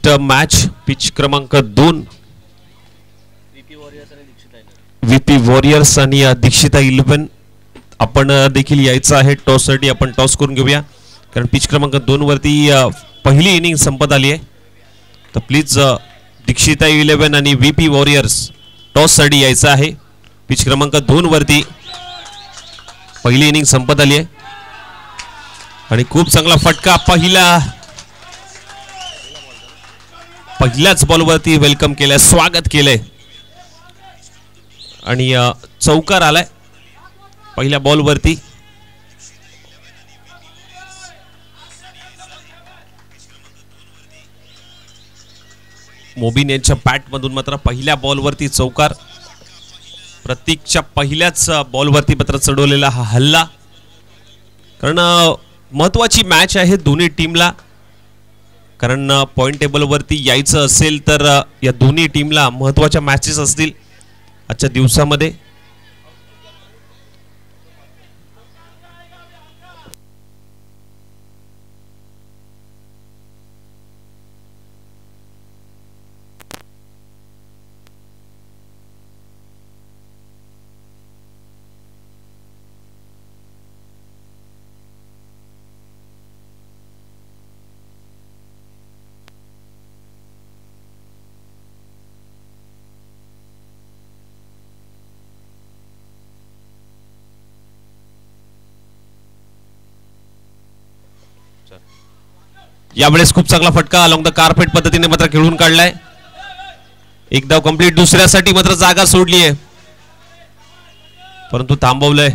Next match pitch क्रमांक 2 VP warriors आणि दीक्षिता 11. आपण देखील यायचं आहे टॉससाठी. आपण टॉस करून घेऊया कारण पिच क्रमांक 2 वरती पहिली इनिंग संपत आली आहे. तर प्लीज दीक्षिता 11 आणि व्हीपी वॉरियर्स टॉससाठी यायचं आहे. पिच क्रमांक 2 वरती पहिली इनिंग संपत आली आहे आणि खूप चांगला फटका पहिल्याच बॉलवरती वेलकम केलंय, स्वागत केलंय आणि चौकार आलाय पहिल्या बॉलवरती. मोबिन यांच्या बॅटमधून मात्र पहिल्या बॉलवरती चौकार. प्रतीकच्या पहिल्याच बॉलवरती मात्र चढवलेला हा हल्ला. कारण महत्वाची मॅच आहे दोन्ही टीमला. कारण पॉइंट टेबलवरती यायचं असेल तर या दोन्ही टीमला महत्वाच्या मॅचेस असतील आजच्या दिवसामध्ये. यावेळेस खूप चांगला फटका अलॉंग द कार्पेट पद्धतीने मात्र खेळून काढलाय. एक धाव कंप्लीट. दुसऱ्यासाठी मात्र जागा सोडली आहे परंतु थांबवलंय.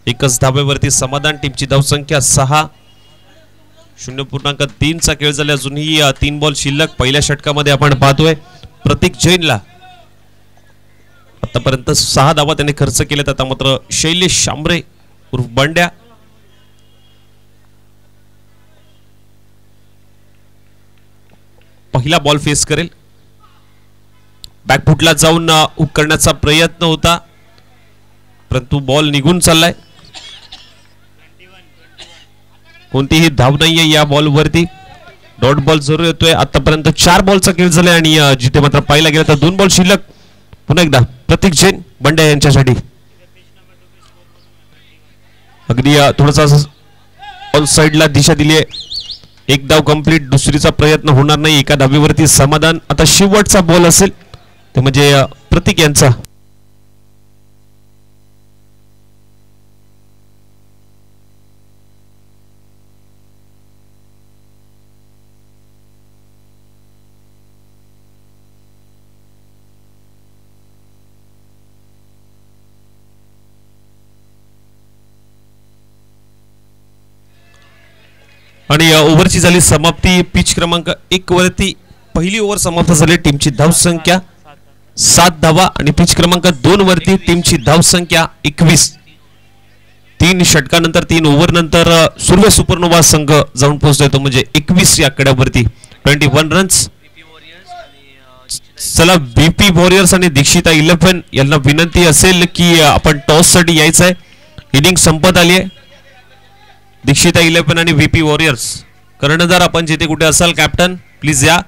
एकच धावेवरती समाधान. टीमची धावसंख्या 6. 0.3 चा खेळ झाला. अजूनही 3 बॉल शिल्लक. पहिल्या षटकामध्ये आपण पाहतोय प्रतीक जैनला आतापर्यंत 6 धावा त्याने खर्च केल्यात. आता मात्र शैलेश शांबरे उर्फ बंड्या पहिला बॉल फेस करेल. बॅकफुटला जाऊन हुक करण्याचा प्रयत्न होता परंतु बॉल निघून चाललाय. कोणतीही धाव नाहीये या बॉलवरती. डॉट बॉल जरूर येतोय. आतापर्यंत 4 बॉलचा खेळ झालाय आणि जिथे मात्र पाहिला गेला तर 2 बॉल शिल्लक. पुन्हा एकदा प्रतीक जैन बंड्या यांच्यासाठी अगदी थोडासा ऑन साइडला दिशा दिली आहे. एक धाव कंप्लीट. दुसरीचा प्रयत्न होणार नाही. एका धावेवरती समाधान. आता शेवटचा बॉल असेल ते म्हणजे प्रतीक यांचा. आणि ओव्हरची झाली समाप्ती. पिच क्रमांक 1 वरती पहिली ओव्हर समाप्त झाली. टीमची धावसंख्या 7 धावा आणि पिच क्रमांक 2 वरती टीमची धावसंख्या 21. 3 षटकानंतर 3 ओव्हर नंतर सुर्वे सुपरनोवा संघ जाऊन पोहोचतोय तो म्हणजे 21 या आकड्यावरती 21 रन्स. चला व्हीपी वॉरियर्स आणि दीक्षिता 11 यांना विनंती असेल की आपण टॉस साठी यायचं आहे. इनिंग संपत आली आहे. दीक्षिता 11 आणि व्हीपी वॉरियर्स कर्णधार आपण जिथे कुठे असाल कॅप्टन प्लीज या.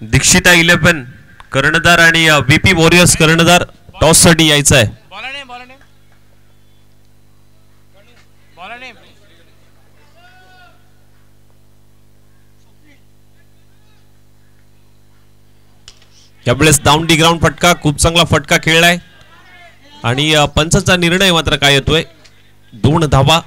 दीक्षिता 11 कर्णधार आणि व्हीपी वॉरियर्स कर्णधार टॉस साठी यायचं आहे. यावेळेस डाऊन डी ग्राउंड फटका. खूप चांगला फटका खेळलाय आणि पंचाचा निर्णय मात्र काय येतोय 2 धावा.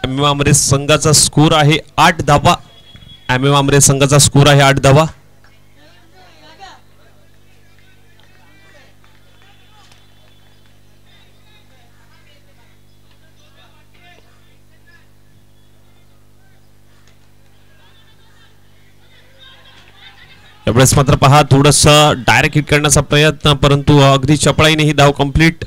एमएमआमरे संघाचा स्कोर आहे 8 धावा. एमएमआमरे संघाचा स्कोर आहे 8 धावा. यावेळेस मात्र पहा थोडस डायरेक्ट हिट करण्याचा प्रयत्न, परंतु अगदी चपळाईने ही धाव कंप्लीट.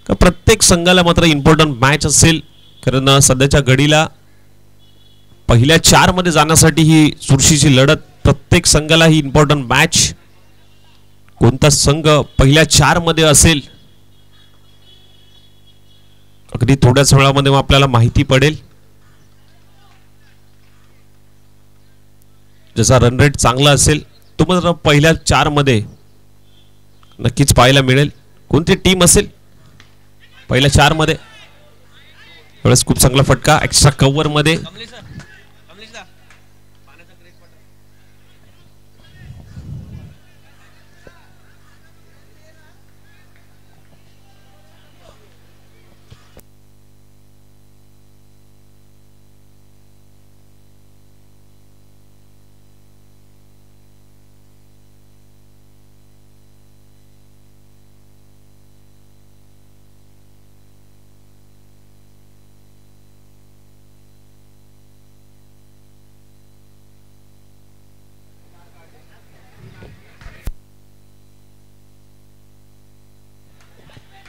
प्रत्येक संघाला मात्र इम्पॉर्टंट मॅच असेल, कारण सध्याच्या घडीला पहिल्या 4 मध्ये जाण्यासाठी ही चुरशीची लढत. प्रत्येक संघाला ही इम्पॉर्टंट मॅच. कोणता संघ पहिल्या 4 मध्ये असेल अगदी थोड्याच वेळामध्ये आपल्याला माहिती पडेल. ज्याचा रन रेट चांगला असेल तो मात्र पहिल्या 4 मध्ये नक्कीच पाहायला मिळेल. कोणती टीम असेल पहिल्या 4 मध्ये. वेळेस खूप चांगला फटका एक्स्ट्रा कव्हर मध्ये.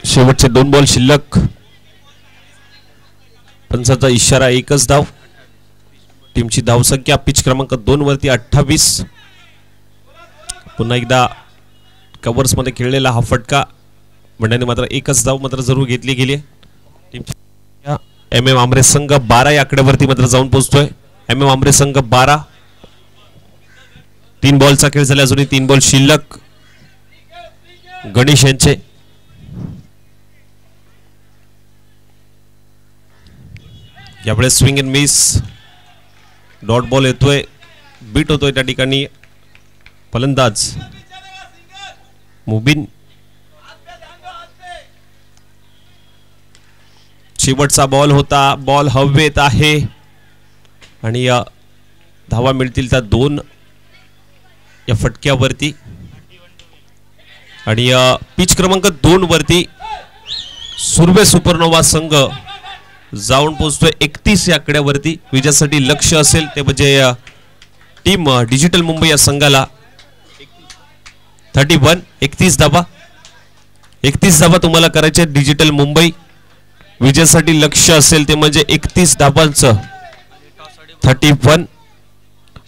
शेवटचे 2 बॉल शिल्लक. पंचाचा इशारा, एकच धाव. टीमची धावसंख्या पिच क्रमांक 2 वरती 28. पुन्हा एकदा कव्हर्स मध्ये खेळलेला हा फटका म्हणजे मात्र एकच धाव मात्र जरूर घेतली गेली. टीमची एम आमरे संघ 12 या आकड्यावरती मात्र जाऊन पोहोचतोय. एम आमरे संघ 12. 3 बॉलचा खेळ झाला, अजूनही 3 बॉल शिल्लक. गणेश यांचे यावेळेस swing and miss. Dot ball येतोय, बीट होतोय त्या ठिकाणी. फलंदाज मुबिन. शेवटचा बॉल होता, बॉल हवेत आहे आणि धावा मिळतील त्या 2 या फटक्यावरती. आणि पिच क्रमांक 2 वरती सुर्वे सुपरनोवा संघ जाऊन पोहोचतोय 31 या आकड्यावरती. विजयासाठी लक्ष असेल ते म्हणजे टीम डिजिटल मुंबई या संघाला 31. 31 धावा. 31 धावा तुम्हाला करायचे डिजिटल मुंबई. विजयासाठी लक्ष असेल ते म्हणजे 31 धावांचं 31.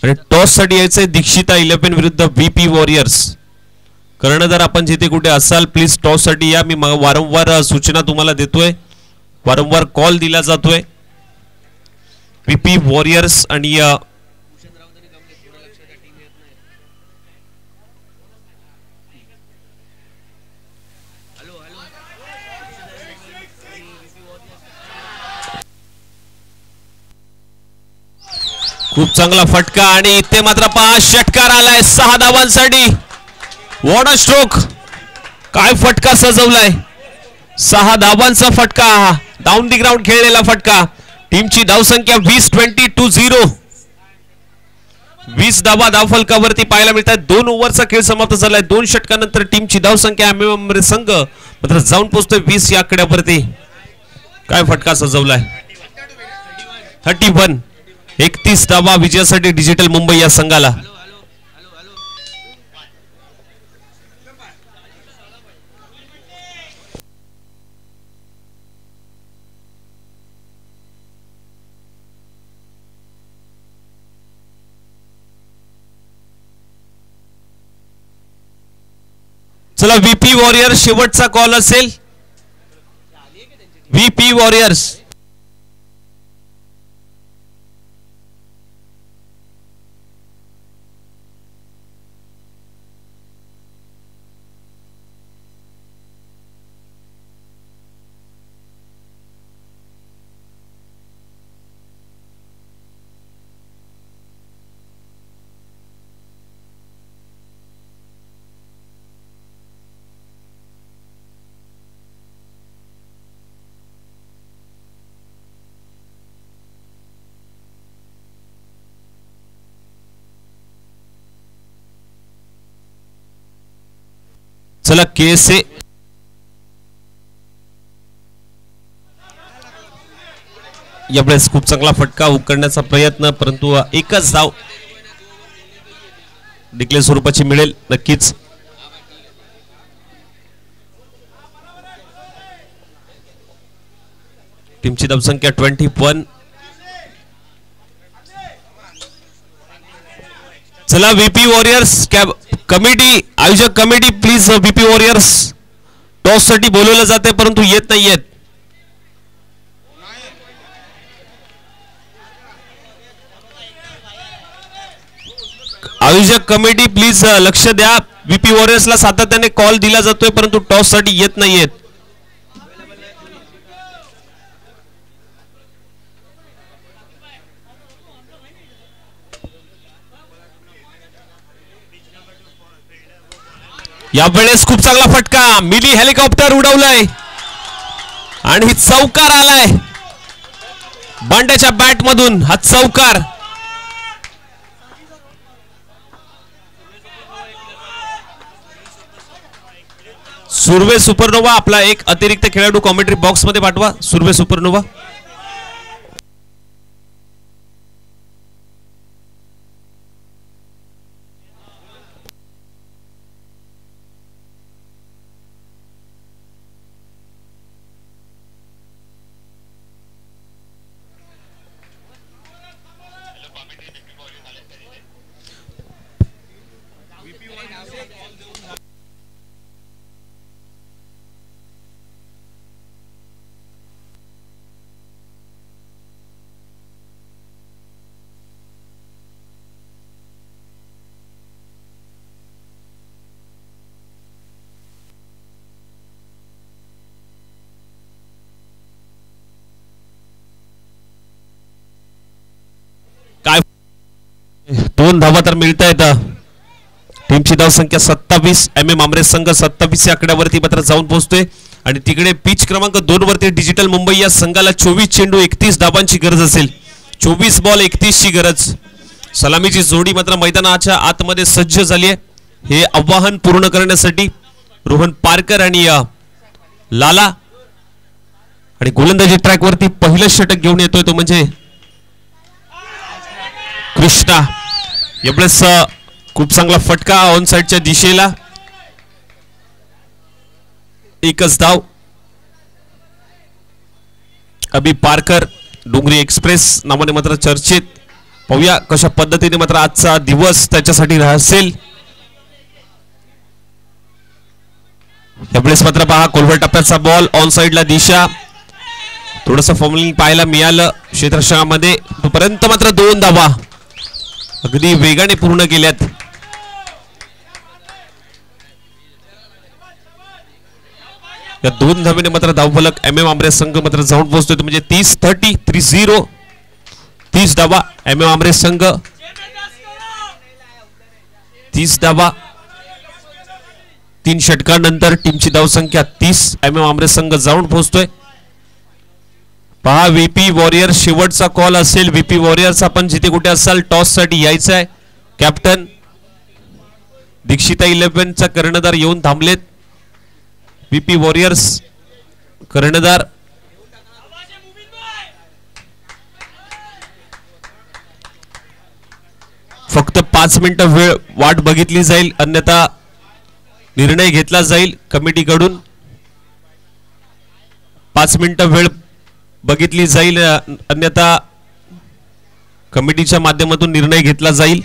आणि टॉस साठी यायचंय दीक्षिता 11 विरुद्ध व्हीपी वॉरियर्स. कर्णधार आपण जिथे कुठे असाल प्लीज टॉस साठी या. मी वारंवार सूचना तुम्हाला देतोय, वारंवार कॉल दिला जातोय. व्हीपी वॉरियर्स आणि खूप चांगला फटका आणि इथे मात्र 5 षटकार आलाय 6 धावांसाठी. What a stroke. काय फटका सजवलाय. 6 धावांचा फटका, डाऊन दी ग्राउंड खेळलेला फटका. टीमची धावसंख्या 20-20. 20 धावा धावफलकावरती पाहायला मिळतात. 2 ओव्हरचा खेळ समाप्त झालाय. 2 षटकानंतर टीमची धावसंख्या आम्ही संघ मात्र जाऊन पोहोचतोय 20 या आकड्यावरती. काय फटका सजवलाय. 31. 31 धावा विजयासाठी डिजिटल मुंबई या संघाला. चला व्हीपी वॉरियर्स शेवटचा कॉल असेल. व्हीपी वॉरियर्स चला केसे यावेळेस खूप चांगला फटका उकरण्याचा प्रयत्न, परंतु एकच धाव डिक्लेअर स्वरूपाची मिळेल नक्कीच. टीमची धावसंख्या 21. चला व्हीपी वॉरियर्स कमिटी, आयोजक committee please, VP warriors toss साठी बोलवलं जाते परंतु येत नाहीयेत. आयोजक कमिटी प्लीज लक्ष द्या. व्हीपी वॉरियर्सला सातत्याने कॉल दिला जातोय परंतु टॉस साठी येत नाहीयेत. यावेळेस खूप चांगला फटका, मिली हेलिकॉप्टर उडवलाय आणि ही चौकार आलाय बांड्याच्या बॅट मधून. हा चौकार सुर्वे सुपरनोवा, आपला एक अतिरिक्त खेळाडू कॉमेंट्री बॉक्स मध्ये पाठवा. सुर्वे सुपरनोवा. काय 2 धावा तर मिळत आहेत. टीमची धावसंख्या 27. MM आमरे संघ 27 या आकड्यावरती मात्र जाऊन पोहोचतोय आणि तिकडे पिच क्रमांक 2 वरती डिजिटल मुंबई या संघाला 24 चेंडू 31 धावांची गरज असेल. 24 बॉल 31 ची गरज. सलामीची जोडी मात्र मैदानाच्या आतमध्ये सज्ज झाली आहे. हे आव्हान पूर्ण करण्यासाठी रोहन पारकर आणि लाला, आणि गोलंदाजी ट्रॅक वरती पहिलं षटक घेऊन येतोय तो म्हणजे कृष्णा. यावेळेस खूप चांगला फटका ऑन साइडच्या दिशेला. एकच धाव. अभि पारकर डोंगरी एक्सप्रेस नावाने मात्र चर्चेत. पाहूया कशा पद्धतीने मात्र आजचा दिवस त्याच्यासाठी असेल. यावेळेस मात्र पहा कोलवर टप्प्याचा बॉल ऑन साइडला दिशा. थोडस फॉर्मलिंग पाहायला मिळालं क्षेत्ररक्षणामध्ये. तोपर्यंत मात्र 2 धावा अगदी वेगाने पूर्ण केल्यात. या 2 धावेने मात्र धावफलक MM आमरे संघ मात्र जाऊन पोहोचतोय म्हणजे 30 30 धावा MM आमरे संघ. 30 धावा 3 षटकांनंतर टीमची धावसंख्या 30. MM आमरे संघ जाऊन पोहोचतोय. पहा व्हीपी वॉरियर्स शेवटचा कॉल असेल. व्हीपी वॉरियर्स आपण जिथे कुठे असाल टॉस साठी यायचं आहे. कॅप्टन दीक्षिता 11 चा कर्णधार येऊन थांबलेत. व्हीपी वॉरियर्स कर्णधार फक्त 5 मिनिटं वेळ वाट बघितली जाईल, अन्यथा निर्णय घेतला जाईल कमिटीकडून. 5 मिनिटं वेळ बघितली जाईल, अन्यथा कमिटीच्या माध्यमातून निर्णय घेतला जाईल.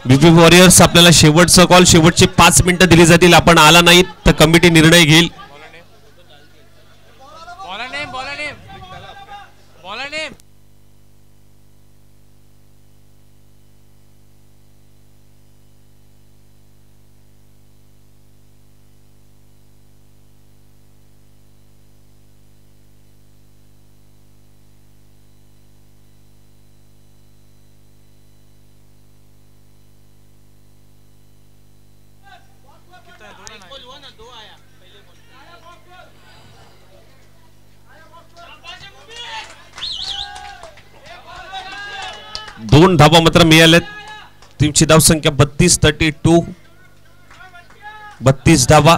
व्हीपी वॉरियर्स आपल्याला शेवटचा कॉल, शेवटचे 5 मिनिटं दिली जातील. आपण आला नाहीत तर कमिटी निर्णय घेईल. दोन धावा मात्र मिळाल्यात. टीमची धावसंख्या 32 32 धावा.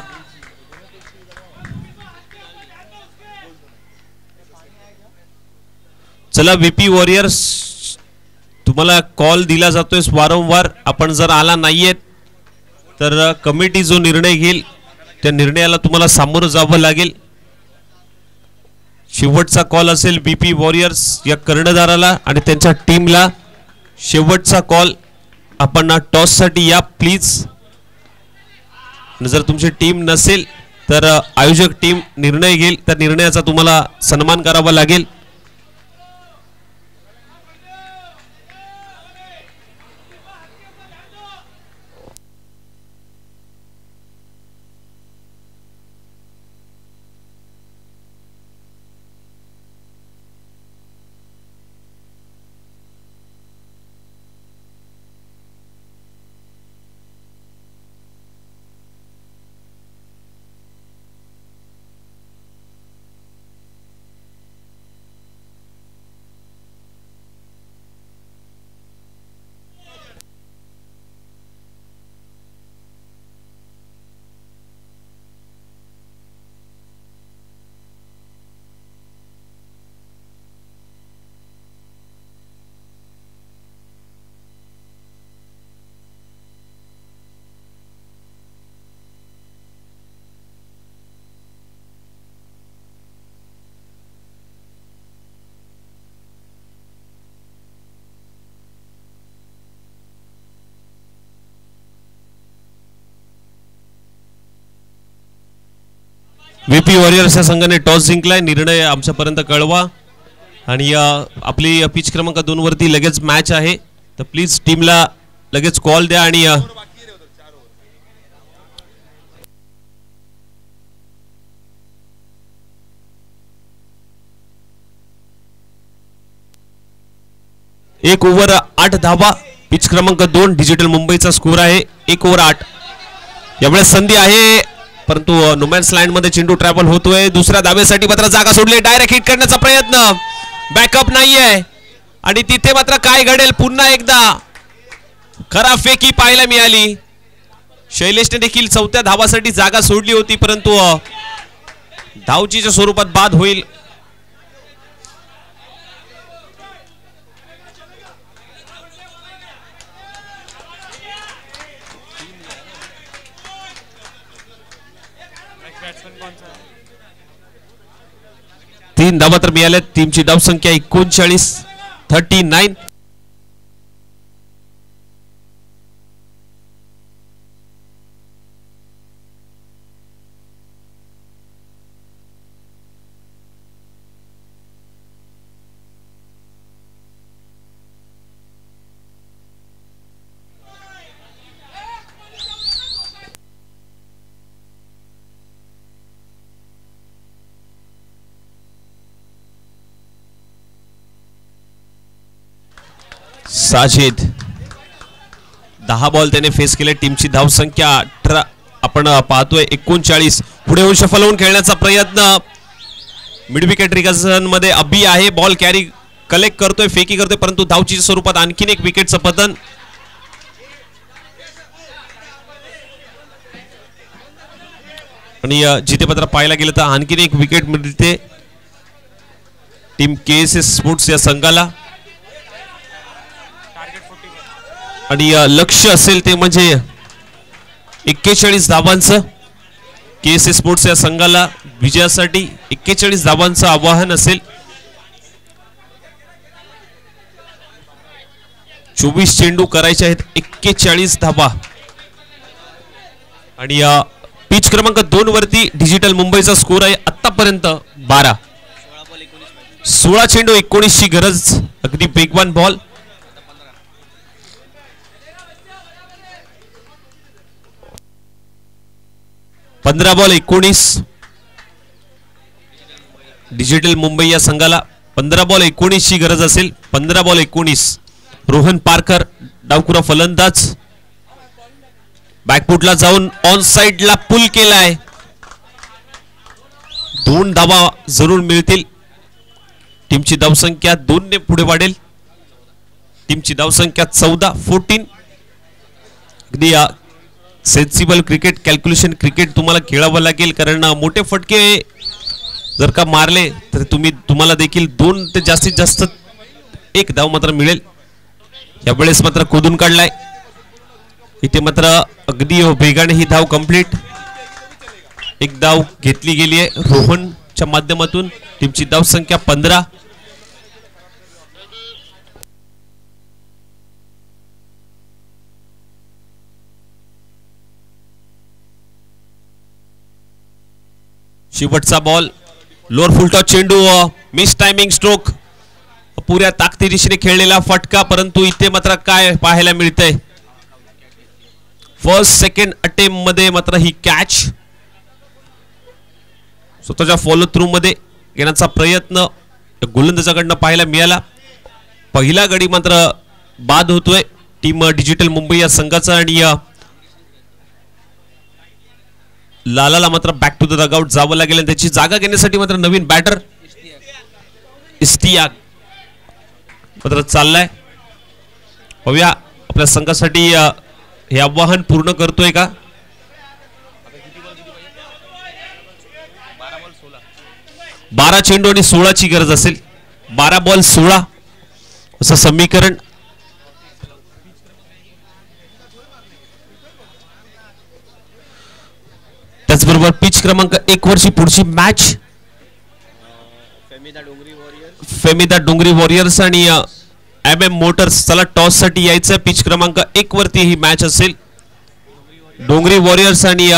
चला VP वॉरियर्स, तुम्हाला कॉल दिला जातोय वारंवार. आपण जर आला नाहीये तर कमिटी जो निर्णय घेईल त्या निर्णयाला तुम्हाला सामोरं जावं लागेल. शेवटचा कॉल असेल VP वॉरियर्स या कर्णधाराला आणि त्यांच्या टीमला. शेवटचा कॉल. आपण टॉस साठी या प्लीज. जर तुमची टीम नसेल तर आयोजक टीम निर्णय घेईल, त्या निर्णयाचा तुम्हाला सन्मान करावा लागेल. VP वॉरियर्स या संघाने टॉस जिंकलाय. निर्णय आमच्यापर्यंत कळवा. आणि आपली पिच क्रमांक 2 वरती लगेच मॅच आहे, तर प्लीज टीमला लगेच कॉल द्या. आणि एक ओव्हर 8 धावा. पिच क्रमांक 2 डिजिटल मुंबईचा स्कोर आहे 1 ओव्हर 8. यावेळेस संधी आहे परंतु नोमॅन्स लँड मध्ये चेंडू ट्रॅव्हल होतोय. दुसऱ्या धावेसाठी मात्र जागा सोडली. डायरेक्ट हिट करण्याचा प्रयत्न, बॅकअप नाहीये आणि तिथे मात्र काय घडेल पुन्हा एकदा खरा फेकी पाहायला मिळाली. शैलेशने देखील 4थ्या धावासाठी जागा सोडली होती परंतु धावचीच्या स्वरूपात बाद होईल. तीन धावा तर मिळाल्यात. टीमची धावसंख्या 39. साजिद 10 बॉल त्याने फेस केले. टीमची धावसंख्या 18. आपण पाहतोय 39. पुढे होऊन शफल होऊन खेळण्याचा प्रयत्न. मिड विकेट रिकशन मध्ये अबी आहे. बॉल कॅरी कलेक्ट करतोय, फेकी करतोय परंतु धावची स्वरूपात आणखीन एक विकेटचं पतन. आणि जिथे पत्र पाहायला गेलं तर आणखीन एक विकेट मिळते टीम KSS स्पोर्ट्स या संघाला. आणि लक्ष्य असेल ते म्हणजे 41 धावांचं. KSS स्पोर्ट्स या संघाला विजयासाठी 41 धावांचं आवाहन असेल. 24 चेंडू करायचे आहेत, 41 धावा. आणि पिच क्रमांक 2 वरती डिजिटल मुंबईचा स्कोर आहे आतापर्यंत 12. 16 चेंडू 19 ची गरज. अगदी वेगवान बॉल. 15 बॉल 19 डिजिटल मुंबई या संघाला. 15 बॉल 19 ची गरज असेल. 15 बॉल 19. रोहन पारकर डावकुरा फलंदाज. बॅकफुटला जाऊन ऑन साइडला पुल केलाय. 2 धावा जरूर मिळतील. टीमची धावसंख्या 2 ने पुढे वाढेल. टीमची धावसंख्या 14. अगदी सेन्सिबल क्रिकेट, कॅल्क्युलेशन क्रिकेट तुम्हाला खेळावं लागेल कारण मोठे फटके जर का मारले तर तुम्हाला देखील 2 ते जास्तीत जास्त एक धाव मात्र मिळेल. यावेळेस मात्र खोदून काढलाय. इथे मात्र अगदी वेगाने ही धाव कंप्लीट. एक धाव घेतली गेली आहे रोहनच्या माध्यमातून. टीमची धाव संख्या 15. शेवटचा बॉल लोअर फुलटॉस चेंडू मिस टायमिंग स्ट्रोक. पुऱ्या ताकदीने खेळलेला फटका, परंतु इथे मात्र काय पाहायला मिळतंय. फर्स्ट सेकंड अटेम्प्ट मध्ये मात्र ही कॅच स्वतःच्या फॉलो थ्रू मध्ये घेण्याचा प्रयत्न गोलंदाजाकडनं पाहायला मिळाला. पहिला गडी मात्र बाद होतोय टीम डिजिटल मुंबई या संघाचा. आणि लालाला मात्र बॅक टू द डगआउट जावं लागेल आणि त्याची जागा घेण्यासाठी मात्र नवीन बॅटर इस्तियाक मात्र चाललाय. पाहूया आपल्या संघासाठी हे आव्हान पूर्ण करतोय का. 12 चेंडू आणि 16 ची गरज असेल. 12 बॉल 16 असं समीकरण. त्याचबरोबर पिच क्रमांक 1 वरची पुढची मॅच फेमिदा डोंगरी वॉरियर्स आणि MM मोटर्स. चला टॉस साठी यायचं. पिच क्रमांक 1 वरती ही मॅच असेल. डोंगरी वॉरियर्स आणि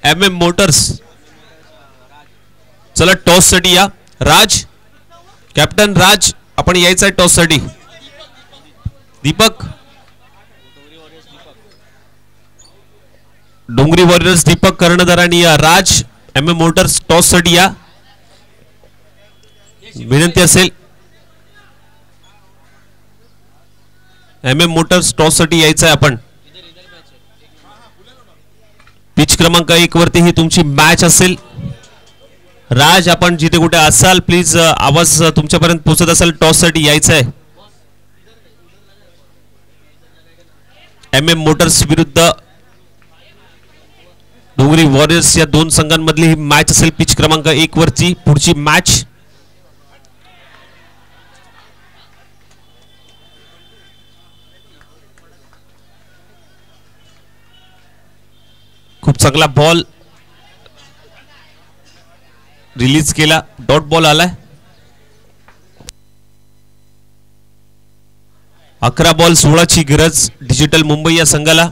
MM मोटर्स. चला टॉस साठी या. राज, कॅप्टन राज, आपण यायचं आहे टॉस साठी. दीपक, डोंगरी वॉरियर्स दीपक कर्णधार आणि राज MM मोटर्स टॉस साठी या. विनंती असेल MM मोटर्स टॉस साठी यायचं आहे आपण. पिच क्रमांक 1 वरती ही तुमची मॅच असेल. राज, आपण जिथे कुठे असाल प्लीज आवाज तुमच्यापर्यंत पोहोचत असेल टॉस साठी यायचं आहे. MM मोटर्स विरुद्ध डोंगरी वॉरियर्स या दोन संघांमधली ही मॅच असेल. पिच क्रमांक 1 वरची पुढची मॅच. खूप चांगला बॉल रिलीज केला. डॉट बॉल आलाय. 11 बॉल 16 ची गरज डिजिटल मुंबई या संघाला.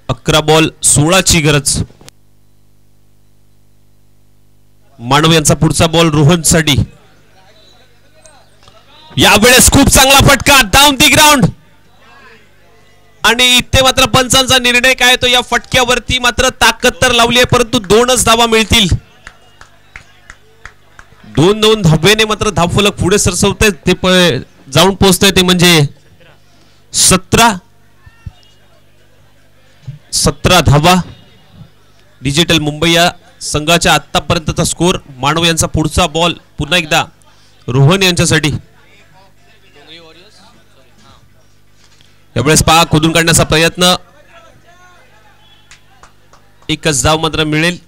11 बॉल 16 ची गरज. मानव यांचा पुढचा बॉल रोहन साठी. यावेळेस खूप चांगला फटका डाऊन दी ग्राउंड. आणि इथे मात्र पंचांचा निर्णय काय तो या फटक्यावरती मात्र ताकद तर लावली आहे, परंतु 2च धावा मिळतील. 2-2 धावेने मात्र धावफलक पुढे सरसवते. ते जाऊन पोहोचतंय ते म्हणजे 17 धावा डिजिटल मुंबई या संघाच्या आतापर्यंतचा स्कोर. मानव यांचा पुढचा बॉल पुन्हा एकदा रोहन यांच्यासाठी. यावेळेस पहा खोदून काढण्याचा प्रयत्न. एकच धाव मात्र मिळेल.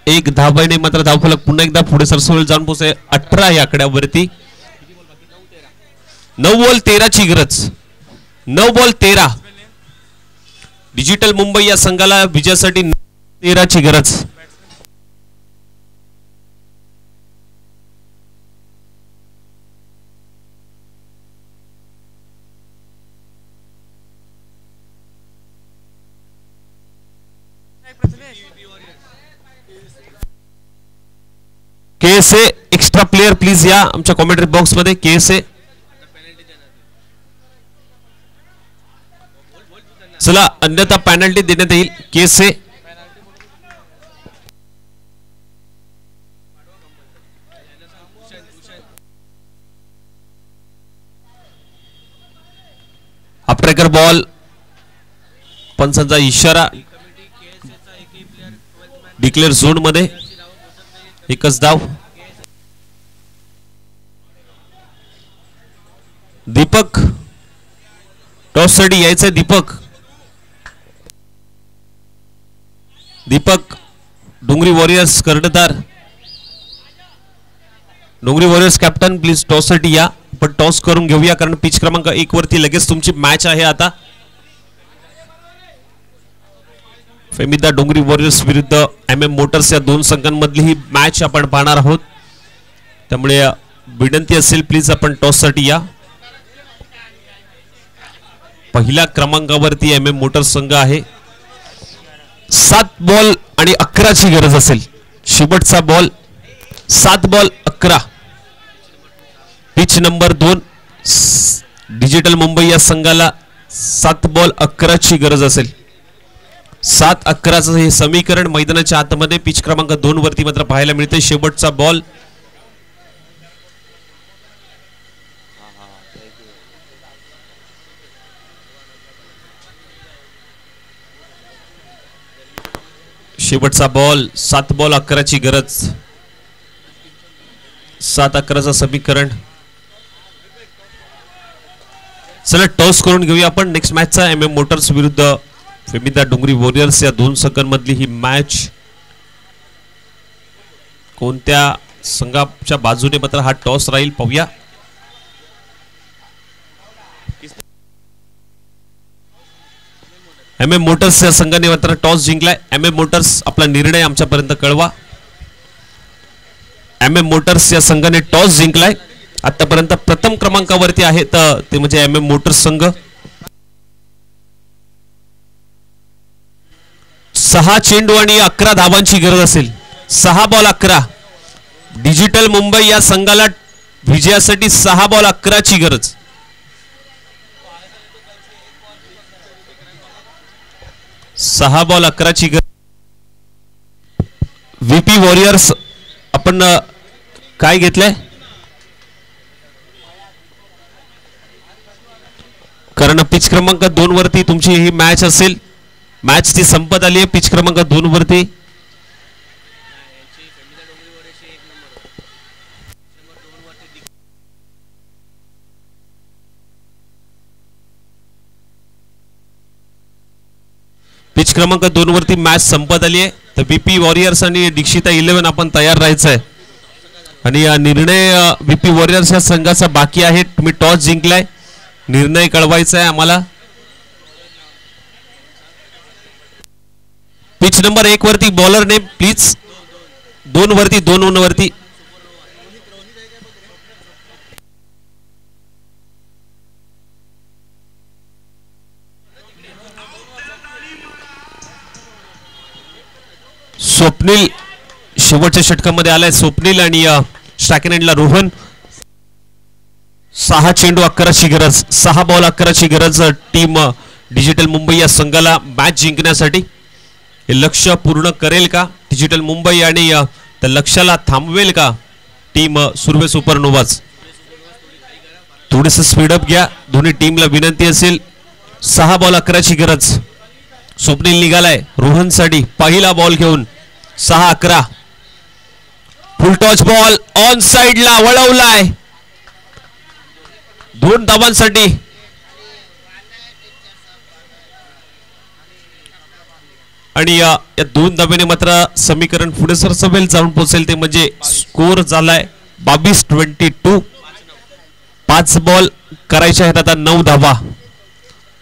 एक धावेने मात्र धावफलक पुन्हा एकदा पुढे सरसवल जाऊन पोहोचले 18 या आकड्यावरती. 9 बॉल 13 ची गरज. 9 बॉल 13 डिजिटल मुंबई या संघाला विजयासाठी 13 ची गरज. KSA एक्स्ट्रा प्लेयर प्लीज या आमच्या कॉमेंट्री बॉक्स मध्ये. KSA चला अन्यथा पेनल्टी देण्यात येईल. KSA अप्रेकर ball. पंचांचा इशारा. डिक्लेअर झोन मध्ये एकच धाव. दीपक टॉस साठी यायचंय दीपक डोंगरी वॉरियर्स कर्णधार. डोंगरी वॉरियर्स कॅप्टन प्लीज टॉस साठी या. पण टॉस करून घेऊया कारण पिच क्रमांक 1 वरती लगेच तुमची मॅच आहे. आता फेमिदा डोंगरी वॉरियर्स विरुद्ध MM मोटर्स या दोन संघांमधली ही मॅच आपण पाहणार आहोत. त्यामुळे विनंती असेल प्लीज आपण टॉस साठी या. पहिल्या क्रमांकावरती MM मोटर्स संघ आहे. 7 बॉल आणि 11 ची गरज असेल. शेवटचा ball 7 ball 11. Pitch number 2 digital Mumbai या संघाला 7 बॉल 11 ची गरज असेल. 7-11चं हे समीकरण मैदानाच्या आतमध्ये पिच क्रमांक 2 वरती मात्र पाहायला मिळते. शेवटचा बॉल शेवटचा बॉल 7 बॉल 11 ची गरज. 7-11चं समीकरण. चला टॉस करून घेऊया आपण नेक्स्ट मॅचचा. MM मोटर्स विरुद्ध फेमिदा डोंगरी वॉरियर्स या दोन संघांमधली ही मॅच कोणत्या संघाच्या बाजूने मात्र हा टॉस राहील पाहूया. MM मोटर्स या संघाने मात्र टॉस जिंकलाय. MM मोटर्स आपला निर्णय आमच्यापर्यंत कळवा. MM मोटर्स या संघाने टॉस जिंकलाय. आतापर्यंत प्रथम क्रमांकावरती आहेत ते म्हणजे MM मोटर्स संघ. 6 चेंडू आणि 11 धावांची गरज असेल. 6 बॉल 11. डिजिटल मुंबई या संघाला विजयासाठी 6 बॉल 11 ची गरज. सहा बॉल 11 ची गरज. VP वॉरियर्स आपण काय घेतलंय कारण पिच क्रमांक 2 वरती तुमची ही मॅच असेल. मॅच ती संपत आली आहे पिच क्रमांक 2 वरती. पिच क्रमांक 2 वरती मॅच संपत आली आहे. तर VP वॉरियर्स आणि दीक्षिता 11 आपण तयार राहायचं आहे. आणि निर्णय VP वॉरियर्स या संघाचा बाकी आहे. तुम्ही टॉस जिंकलाय. निर्णय कळवायचा आहे आम्हाला. पिच नंबर 1 वरती बॉलर नेम प्लीज. 2 वरती 2 वरती स्वप्नील शेवटच्या षटकामध्ये आलाय. स्वप्नील आणि स्ट्रायकिंग एंडला रोहन. 6 चेंडू 11 ची गरज. 6 बॉल 11 ची गरज टीम डिजिटल मुंबई या संघाला मॅच जिंकण्यासाठी. हे लक्ष्य पूर्ण करेल का डिजिटल मुंबई आणि त्या लक्ष्याला थांबवेल का टीम सुर्वे सुपरनोवाज. थोडेसे स्पीडअप घ्या. दोन्ही टीमला विनंती असेल. 6 बॉल 11 ची गरज. स्वप्नील निघालाय रोहनसाठी पहिला बॉल घेऊन. 6-11. फुल टॉच बॉल ऑन साइडला वळवलाय 2 धावांसाठी. आणि या 2 धाब्याने मात्र समीकरण पुढे सरसवेल जाऊन पोहोचेल. ते म्हणजे स्कोर झालाय 22-22. 5 बॉल करायचे आहेत आता 9 धावा.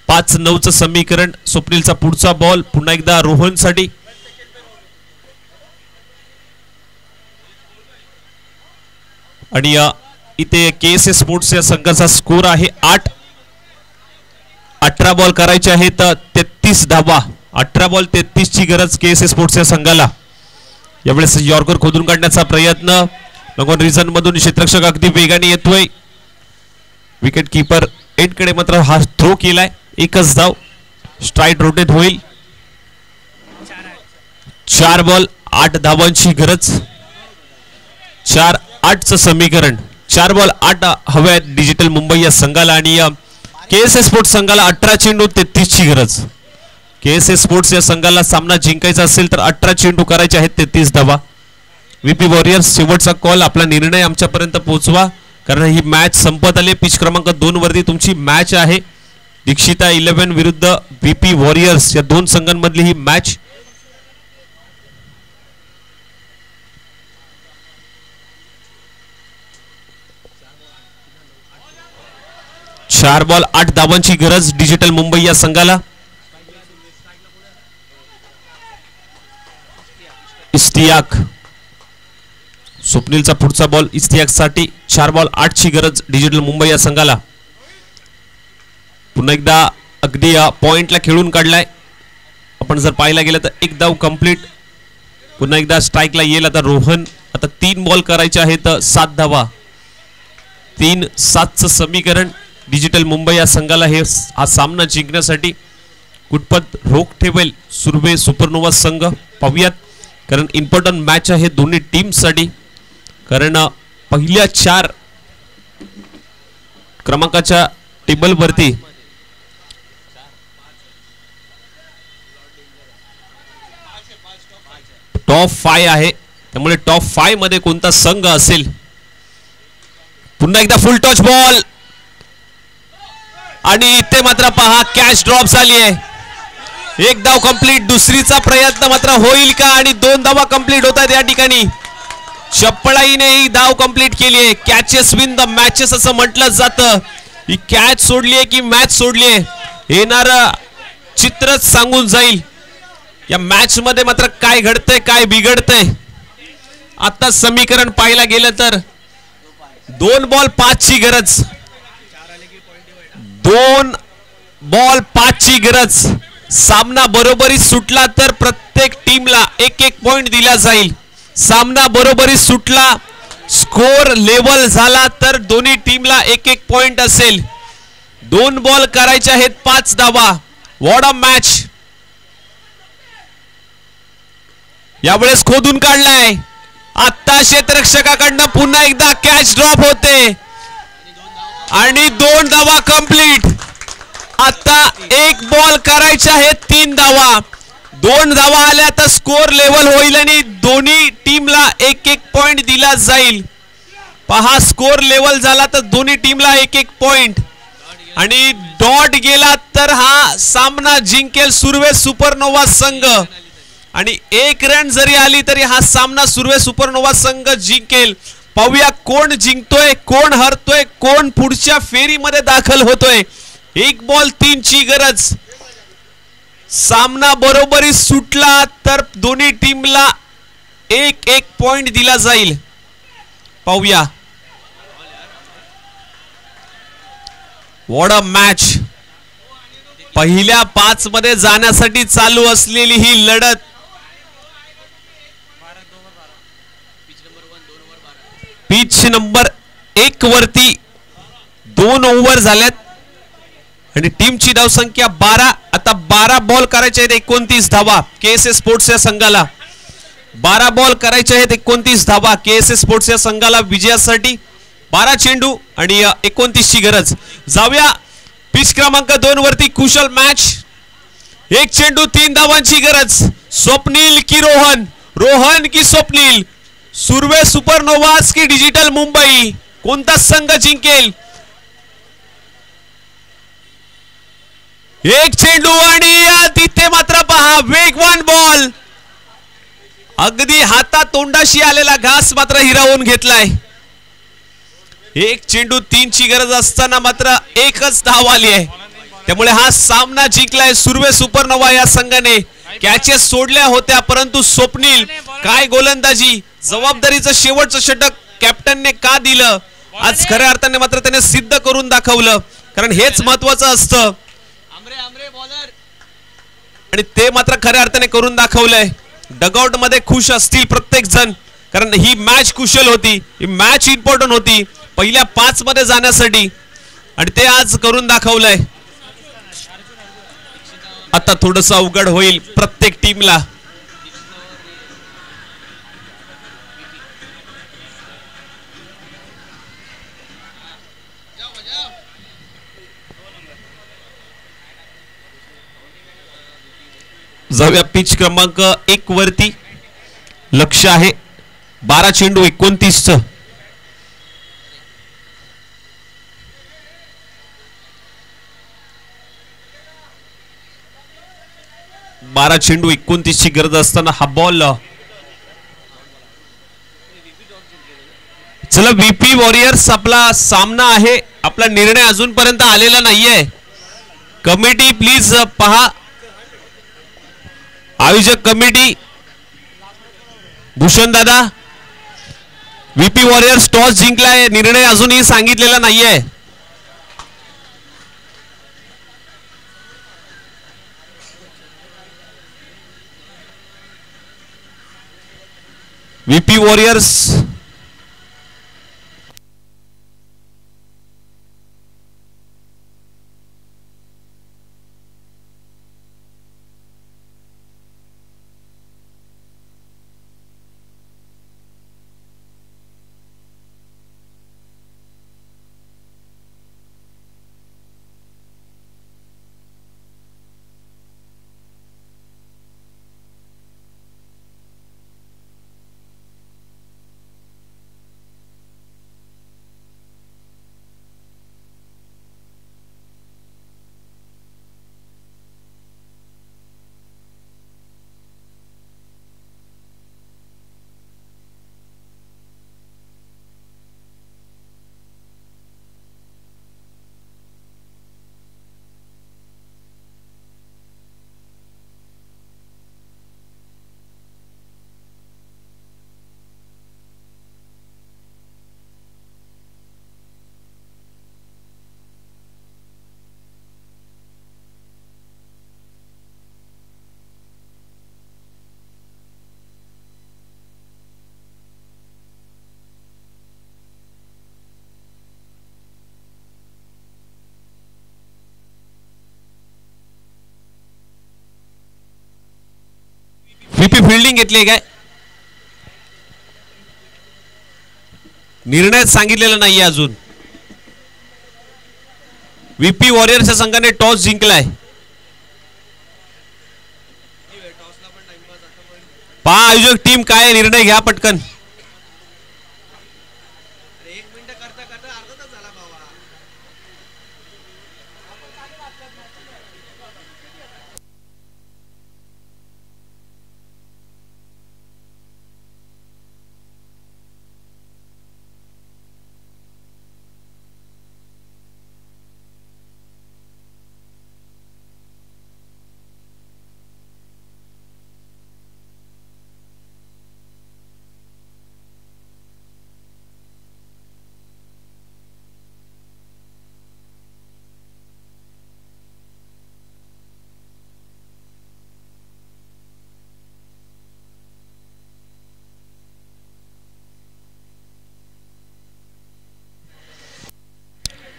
5-9चं समीकरण. स्वप्नीलचा पुढचा बॉल पुन्हा एकदा रोहनसाठी. आणि इथे KSA स्पोर्ट्स या संघाचा स्कोर आहे 8. 18 बॉल करायचे आहेत 33 धावा. 18 बॉल 33 ची गरज KSA स्पोर्ट्स या संघाला. यावेळेस यॉर्कर खोदून काढण्याचा प्रयत्न. लगोन रिझन मधून क्षेत्ररक्षक अगदी वेगाने येतोय. विकेट कीपर एंडकडे मात्र हा थ्रो केलाय. 1च धाव. स्ट्राईक रोटेट होईल. 4 बॉल 8 धावांची गरज. 4-8चं समीकरण. 4 बॉल 8 हव्या डिजिटल मुंबई या संघाला. आणि KSA स्पोर्ट्स संघाला 18 चेंडू 33 ची गरज. KSA स्पोर्ट्स या संघाला सामना जिंकायचा असेल तर 18 चेंडू करायचे आहेत 33 धावा. VP वॉरियर्स शेवटचा कॉल. आपला निर्णय आमच्यापर्यंत पोहोचवा कारण ही मॅच संपत आली. पिच क्रमांक 2 वरती तुमची मॅच आहे. दीक्षिता 11 विरुद्ध VP वॉरियर्स या दोन संघांमधली ही मॅच. चार बॉल 8 धावांची गरज डिजिटल मुंबई या संघाला. इस्तियाक, स्वप्नीलचा पुढचा बॉल इस्तियाक साठी. 4 बॉल 8 ची गरज डिजिटल मुंबई या संघाला. पुन्हा एकदा अगदी पॉइंटला खेळून काढलाय. आपण जर पाहायला गेलं तर एक धाव कंप्लीट. पुन्हा एकदा स्ट्राइकला येईल आता रोहन. आता 3 बॉल करायचे आहेत 7 धावा. 3-7 चं समीकरण डिजिटल मुंबई या संघाला हे हा सामना जिंकण्यासाठी. कुठपत रोख ठेवेल सुर्वे सुपरनोवा संघ पाहूयात, कारण इम्पॉर्टंट मॅच आहे दोन्ही टीम साठी. कारण पहिल्या 4 क्रमांकाच्या टेबल वरती टॉप 5 आहे, त्यामुळे टॉप 5 मध्ये कोणता संघ असेल. पुन्हा एकदा फुल टच बॉल आणि इथे मात्र पहा कॅच ड्रॉप झाली आहे. एक धाव कंप्लीट. दुसरीचा प्रयत्न मात्र होईल का? आणि 2 धावा कंप्लीट होत आहेत या ठिकाणी. चप्पळाईने ही धाव कंप्लीट केली आहे. कॅचेस विन द मॅचेस असं म्हटलं जातं. ही कॅच सोडलीये की मॅच सोडलीये येणार चित्रच सांगून जाईल या मॅच मध्ये मात्र काय घडतंय काय बिघडतंय. आता समीकरण पाहायला गेलं तर 2 बॉल 5 ची गरज. 2 बॉल 5 ची गरज. सामना बरोबरी सुटला तर प्रत्येक टीमला 1-1 पॉइंट दिला जाईल. सामना बरोबरी सुटला, स्कोर लेवल झाला तर दोन्ही टीमला 1-1 पॉइंट असेल. 2 बॉल करायचे आहेत 5 धावा. What a match. यावेळेस खोदून काढलाय. आता क्षेत्ररक्षकाकडनं पुन्हा एकदा कॅच ड्रॉप होते आणि 2 धावा कंप्लीट. आता 1 बॉल करायचे आहेत 3 धावा. 2 धावा आल्या तर स्कोर लेवल होईल आणि दोन्ही टीमला 1-1 पॉइंट दिला जाईल. पहा स्कोर लेवल झाला तर दोन्ही टीमला 1-1 पॉइंट आणि डॉट गेला तर हा सामना जिंकेल सुर्वे सुपरनोवा संघ. आणि 1 रन जरी आली तरी हा सामना सुर्वे सुपरनोवा संघ जिंकेल. पाहूया कोण जिंकतोय, कोण हरतोय, कोण पुढच्या फेरीमध्ये दाखल होतोय. 1 बॉल 3 ची गरज. सामना बरोबरी सुटला तर दोन्ही टीमला 1-1 पॉइंट दिला जाईल. पाहूया. What a match. पहिल्या 5 मध्ये जाण्यासाठी चालू असलेली ही लढत. पिच नंबर 1 वरती 2 ओव्हर झाल्यात आणि टीमची धावसंख्या 12. आता 12 बॉल करायचे आहेत 29 धावा KSS स्पोर्ट्स या संघाला. 12 बॉल करायचे आहेत 29 धावा KSS स्पोर्ट्स या संघाला विजयासाठी. 12 चेंडू आणि 29 ची गरज. जाऊया पिच क्रमांक 2 वरती. कुशल मॅच. 1 चेंडू 3 धावांची गरज. स्वप्नील की रोहन, रोहन की स्वप्नील. सुर्वे सुपरनोवास की डिजिटल मुंबई, कोणता संघ जिंकेल. 1 चेंडू आणि तिथे मात्र पहा वेगवान बॉल. अगदी हातात तोंडाशी आलेला घास मात्र हिरावून घेतलाय. 1 चेंडू 3 ची गरज असताना मात्र 1च धाव आली आहे. त्यामुळे हा सामना जिंकलाय सुर्वे सुपरनोवा या संघाने. कॅचेस सोडल्या होत्या परंतु स्वप्नील काय गोलंदाजी. जबाबदारीचं शेवटचं षटक कॅप्टनने का दिलं. आज खऱ्या अर्थाने मात्र त्याने सिद्ध करून दाखवलं, कारण हेच महत्वाचं असतं आणि ते मात्र खऱ्या अर्थाने करून दाखवलंय. डगआउट मध्ये खुश असतील प्रत्येक जण, कारण ही मॅच कुशल होती. ही मॅच इम्पॉर्टंट होती पहिल्या 5 मध्ये जाण्यासाठी आणि ते आज करून दाखवलंय. आता थोडंसं अवघड होईल प्रत्येक टीमला. जाऊया पिच क्रमांक 1 वरती. लक्ष आहे 12 चेंडू 29 च. 12 चेंडू 29 ची गरज असताना हा बॉल. चला व्हीपी वॉरियर्स आपला सामना आहे. आपला निर्णय अजूनपर्यंत आलेला नाहीये. कमिटी प्लीज पहा. आयोजक कमिटी भूषण दादा, व्हीपी वॉरियर्स टॉस जिंकलाय, निर्णय अजूनही सांगितलेला नाहीये. व्हीपी वॉरियर्स व्हीपी फिल्डिंग घेतली काय? निर्णय सांगितलेला नाहीये अजून. व्हीपी वॉरियर्सच्या संघाने टॉस जिंकलाय. पहा आयोजक टीम काय निर्णय घ्या पटकन.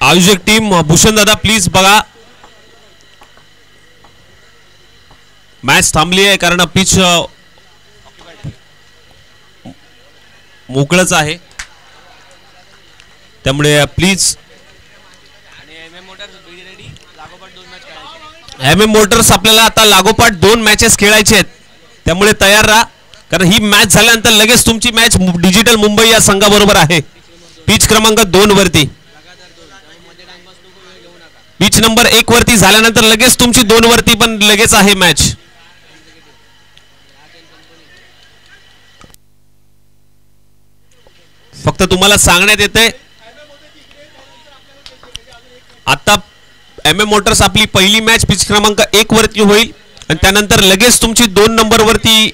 आयोजक टीम भूषण दादा प्लीज बघा. मॅच थांबली आहे कारण पिच मोकळच आहे, त्यामुळे प्लीज. एम एम मोटर्स आपल्याला आता लागोपाठ 2 मॅचेस खेळायचे आहेत, त्यामुळे तयार राहा. कारण ही मॅच झाल्यानंतर लगेच तुमची मॅच डिजिटल मुंबई या संघाबरोबर आहे पिच क्रमांक 2 वरती. पिच नंबर 1 वरती झाल्यानंतर लगेच तुमची 2 वरती पण लगेच आहे मॅच. फक्त तुम्हाला सांगण्यात येते आता एम एम मोटर्स आपली पहिली मॅच पिच क्रमांक 1 वरती होईल आणि त्यानंतर लगेच तुमची 2 नंबर वरती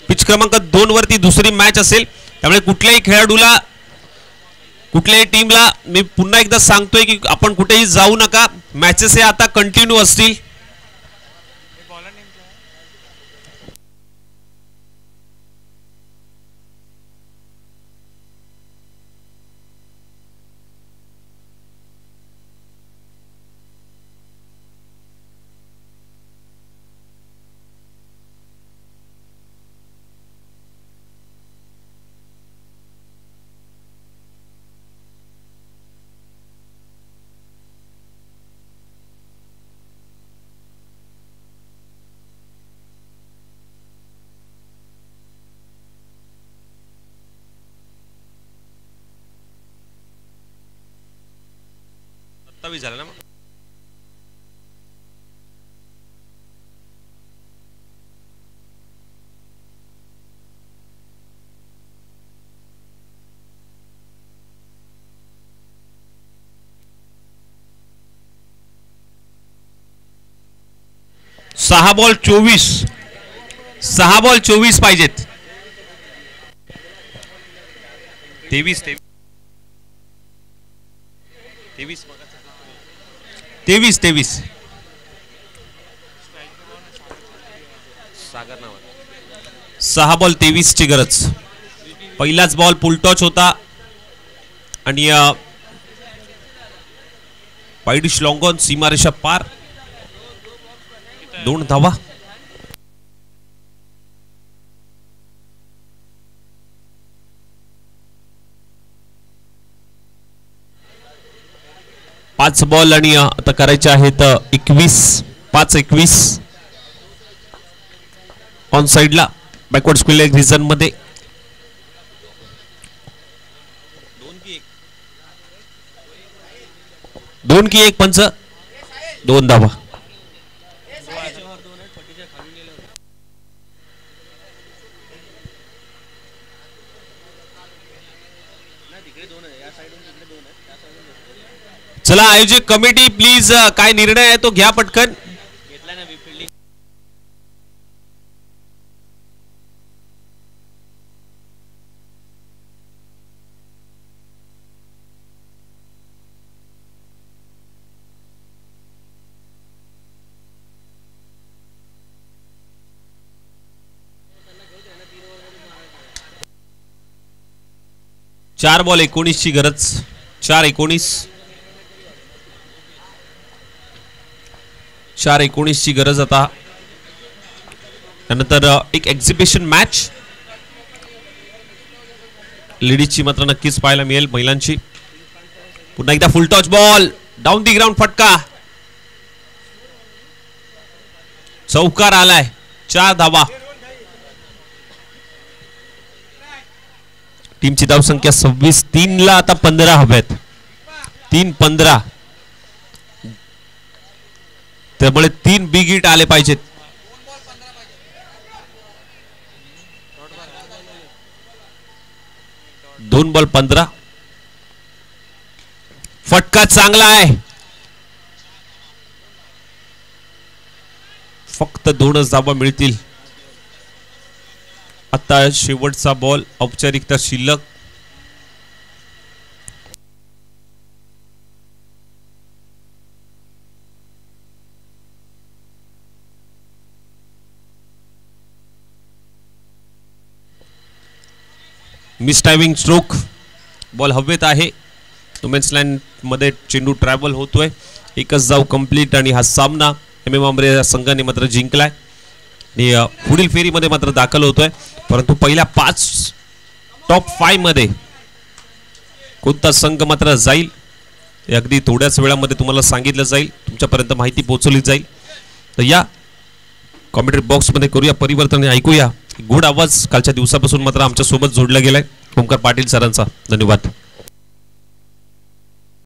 पिच क्रमांक 2 वरती दुसरी मॅच असेल. त्यामुळे कुठल्याही खेळाडूला कुठल्याही टीमला मी पुन्हा एकदा सांगतोय की आपण कुठेही जाऊ नका. मॅचेस हे आता कंटिन्यू असतील. झालं ना. 6 बॉल 24 पाहिजेत. 23 6 बॉल 23 ची गरज. पहिलाच बॉल फुल टॉच होता आणि पायडिश लॉंग ऑन, सीमारेषा पार. 2 धावा. पाच बॉल आणि आता करायचे आहेत 21 ऑन साइडला बॅकवर्ड स्क्वेअर रिजन मध्ये. 2 की 1 पंच. 2 धावा. चला आयोजक कमिटी प्लीज काय निर्णय आहे तो घ्या पटकन. चार बॉल 19 ची गरज. 4-19 ची गरज. आता त्यानंतर एक एक्झिबिशन मॅच लेडीजची मात्र नक्कीच पाहायला मिळेल. महिलांची पुन्हा एकदा full टॉच ball down the ground फटका. चौकार आलाय. 4 धावा. टीमची धावसंख्या 26. 3 ला आता 15 हव्यात. 3-15 त्यामुळे 3 बिग हिट आले पाहिजेत. दोन बॉल 15. फटका चांगला आहे. फक्त 2च धावा मिळतील. आता शेवटचा बॉल औपचारिकता शिल्लक. Miss timing stroke. बॉल हवेत आहे. वुमेन्स लाईन मध्ये चेंडू ट्रॅव्हल होतोय. एकच धाव कंप्लीट आणि हा सामना MM आंबरे या संघाने मात्र जिंकलाय आणि पुढील फेरीमध्ये मात्र दाखल होतोय. परंतु पहिल्या 5 टॉप 5 मध्ये कोणता संघ मात्र जाईल हे अगदी थोड्याच वेळामध्ये तुम्हाला सांगितलं जाईल. तुमच्यापर्यंत माहिती पोहोचवली जाईल. तर या कॉमेंट्री बॉक्स मध्ये करूया परिवर्तन. ऐकूया गुड आवाज कालच्या दिवसापासून मात्र आमच्या सोबत जोडला गेलाय ओमकार पाटील सरांचा. धन्यवाद.